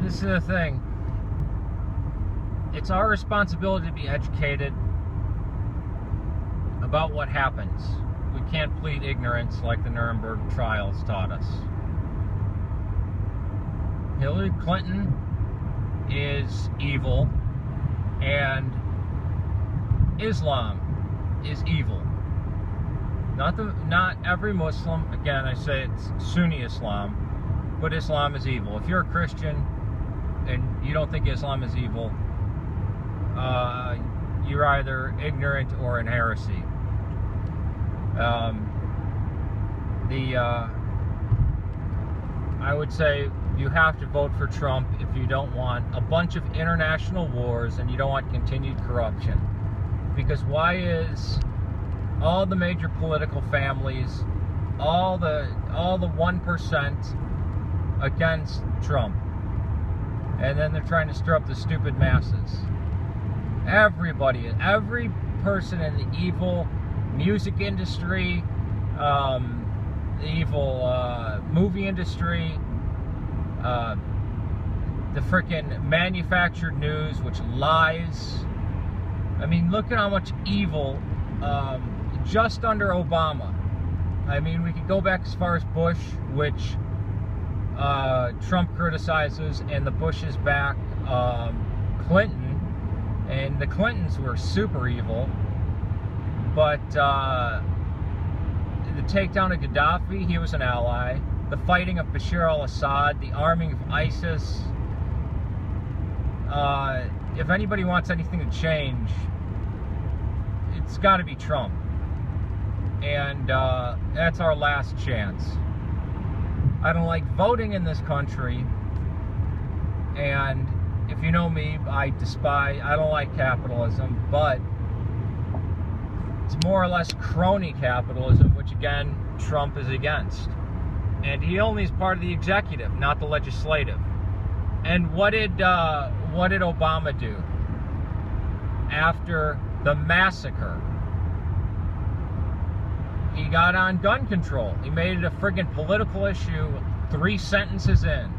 this is the thing. It's our responsibility to be educated about what happens. We can't plead ignorance like the Nuremberg trials taught us. Hillary Clinton is evil, and Islam is evil. Not every Muslim, again I say it's Sunni Islam, but Islam is evil. If you're a Christian and you don't think Islam is evil, you're either ignorant or in heresy. I would say you have to vote for Trump if you don't want a bunch of international wars and you don't want continued corruption. Because why is all the major political families, all the 1% against Trump? And then they're trying to stir up the stupid masses. Everybody, every person in the evil music industry, the evil movie industry, the frickin' manufactured news, which lies. I mean, look at how much evil just under Obama. I mean, we could go back as far as Bush, which Trump criticizes, and the Bush is back Clinton, and the Clintons were super evil. But the takedown of Gaddafi, he was an ally. The fighting of Bashar al-Assad, the arming of ISIS. If anybody wants anything to change, it's got to be Trump. And that's our last chance. I don't like voting in this country. And if you know me, I don't like capitalism, but it's more or less crony capitalism, which again, Trump is against. And he only is part of the executive, not the legislative. And what did Obama do after the massacre? He got on gun control. He made it a friggin' political issue 3 sentences in.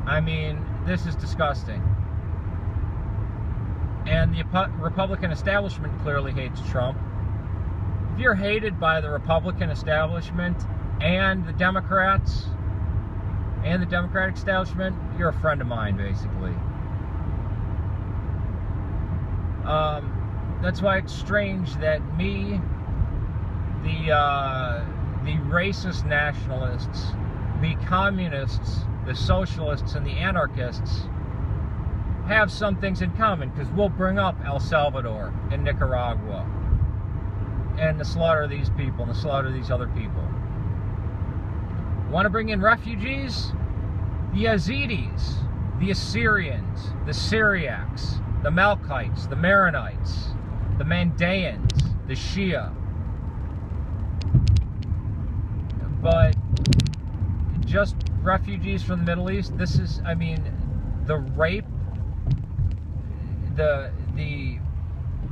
I mean, this is disgusting. And the Republican establishment clearly hates Trump. If you're hated by the Republican establishment and the Democrats and the Democratic establishment, you're a friend of mine, basically. That's why it's strange that me, the racist nationalists, the communists, the socialists, and the anarchists have some things in common, because we'll bring up El Salvador and Nicaragua and the slaughter of these people and the slaughter of these other people. Want to bring in refugees? The Yazidis, the Assyrians, the Syriacs, the Malkites, the Maronites, the Mandaeans, the Shia. But just refugees from the Middle East, this is, I mean, the rape,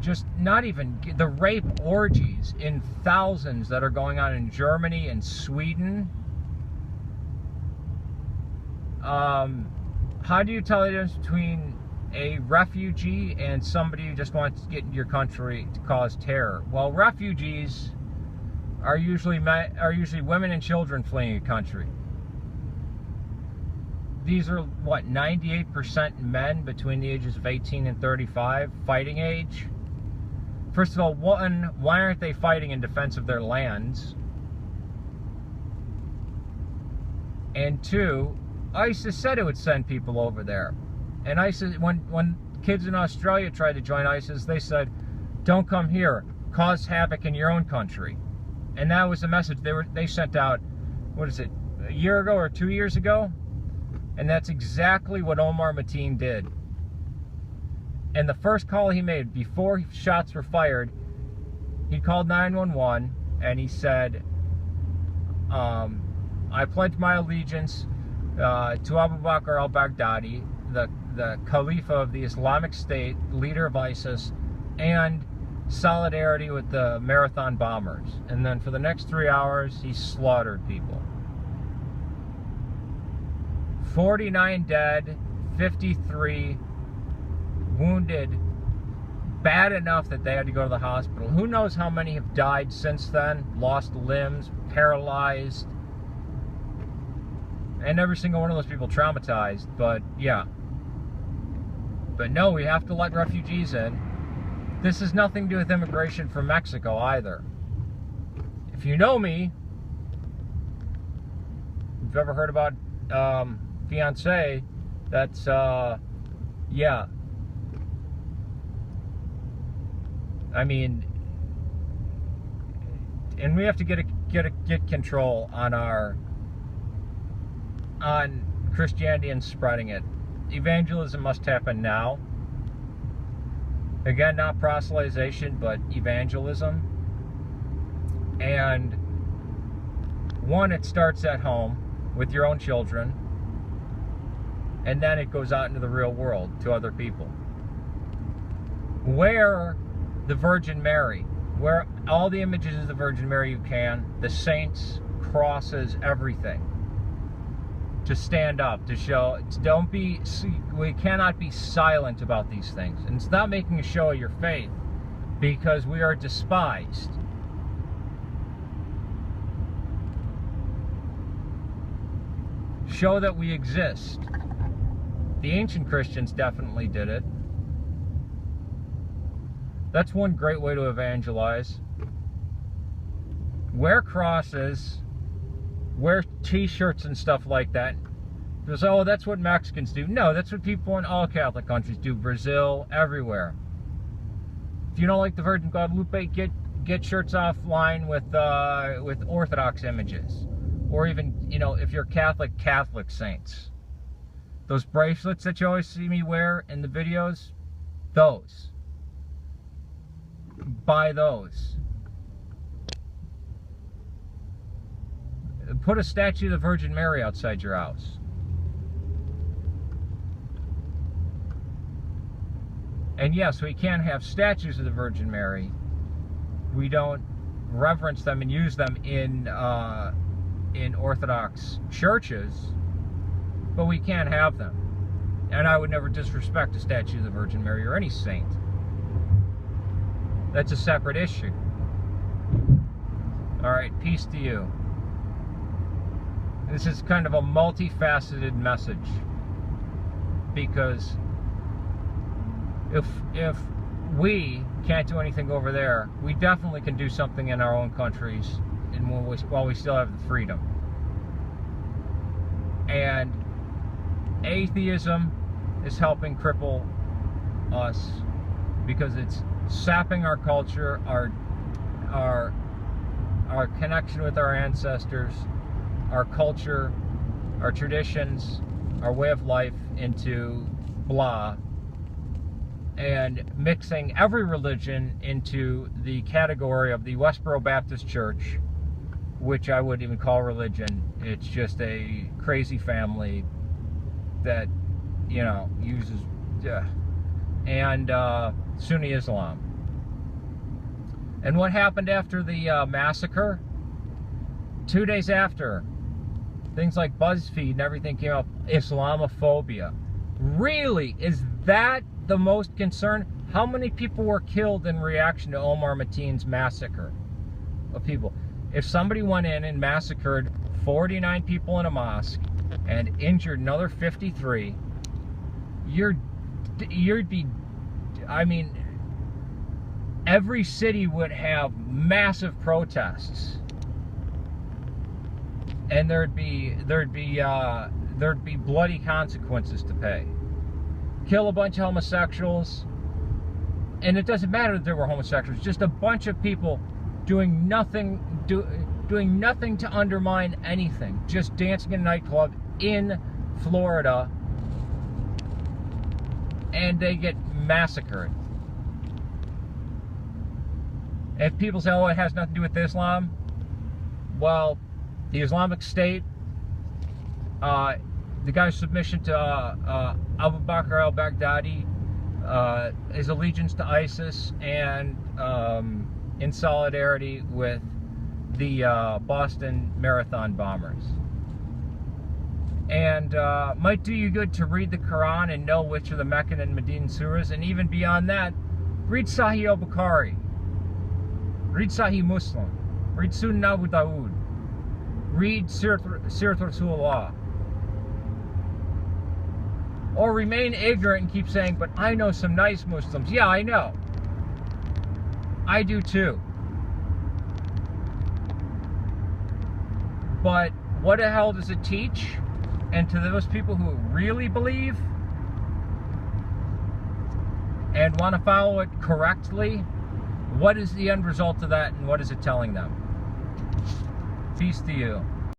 just not even, the rape orgies in thousands that are going on in Germany and Sweden. How do you tell the difference between a refugee and somebody who just wants to get into your country to cause terror? Well, refugees are usually women and children fleeing a country. These are, what, 98% men between the ages of 18 and 35, fighting age? First of all, one, why aren't they fighting in defense of their lands? And two, ISIS said it would send people over there. And ISIS, when kids in Australia tried to join ISIS, they said, don't come here, cause havoc in your own country. And that was the message they sent out, what is it, a year ago or 2 years ago? And that's exactly what Omar Mateen did. And the first call he made, before shots were fired, he called 911 and he said, I pledge my allegiance to Abu Bakr al-Baghdadi, the Caliph of the Islamic State, leader of ISIS, and solidarity with the marathon bombers. And then for the next 3 hours, he slaughtered people. 49 dead, 53 wounded, bad enough that they had to go to the hospital. Who knows how many have died since then, lost limbs, paralyzed, and every single one of those people traumatized. But yeah. But no, we have to let refugees in. This has nothing to do with immigration from Mexico either. If you know me, if you've ever heard about fiance, that's yeah. I mean, and we have to get control on Christianity and spreading it. Evangelism must happen now. Again, not proselytization, but evangelism. And one, it starts at home with your own children, and then it goes out into the real world to other people. Wear the Virgin Mary. Wear all the images of the Virgin Mary you can, the saints, crosses, everything. To stand up, to show, we cannot be silent about these things. And it's not making a show of your faith, because we are despised. Show that we exist. The ancient Christians definitely did it. That's one great way to evangelize. Wear crosses. Wear t-shirts and stuff like that. Because, oh, that's what Mexicans do. No, that's what people in all Catholic countries do. Brazil, everywhere. If you don't like the Virgin Guadalupe, get shirts offline with Orthodox images. Or even, you know, if you're Catholic saints. Those bracelets that you always see me wear in the videos, those. Buy those. Put a statue of the Virgin Mary outside your house. And yes, we can have statues of the Virgin Mary. We don't reverence them and use them in Orthodox churches, but we can have them. And I would never disrespect a statue of the Virgin Mary or any saint. That's a separate issue. All right, peace to you. This is kind of a multifaceted message, because if we can't do anything over there, we definitely can do something in our own countries, and while we still have the freedom. And atheism is helping cripple us, because it's sapping our culture, our connection with our ancestors, our culture, our traditions, our way of life into blah, and mixing every religion into the category of the Westboro Baptist Church, which I wouldn't even call religion. It's just a crazy family that, you know, uses, and Sunni Islam. And what happened after the massacre? 2 days after, things like BuzzFeed and everything came up, Islamophobia. Really? Is that the most concern? How many people were killed in reaction to Omar Mateen's massacre of people? If somebody went in and massacred 49 people in a mosque and injured another 53, you'd be, I mean, every city would have massive protests. And there'd be bloody consequences to pay. Kill a bunch of homosexuals, and it doesn't matter that there were homosexuals. Just a bunch of people doing nothing to undermine anything. Just dancing in a nightclub in Florida, and they get massacred. If people say, "Oh, it has nothing to do with Islam," well, the Islamic State, the guy's submission to Abu Bakr al-Baghdadi, his allegiance to ISIS and in solidarity with the Boston Marathon bombers. And might do you good to read the Quran and know which are the Meccan and Medinan surahs, and even beyond that, read Sahih al-Bukhari, read Sahih Muslim, read Sunan Abu Dawud, read Sirat Rasulullah. Or remain ignorant and keep saying, but I know some nice Muslims. Yeah, I know. I do too. But what the hell does it teach? And to those people who really believe and want to follow it correctly, what is the end result of that, and what is it telling them? Peace to you.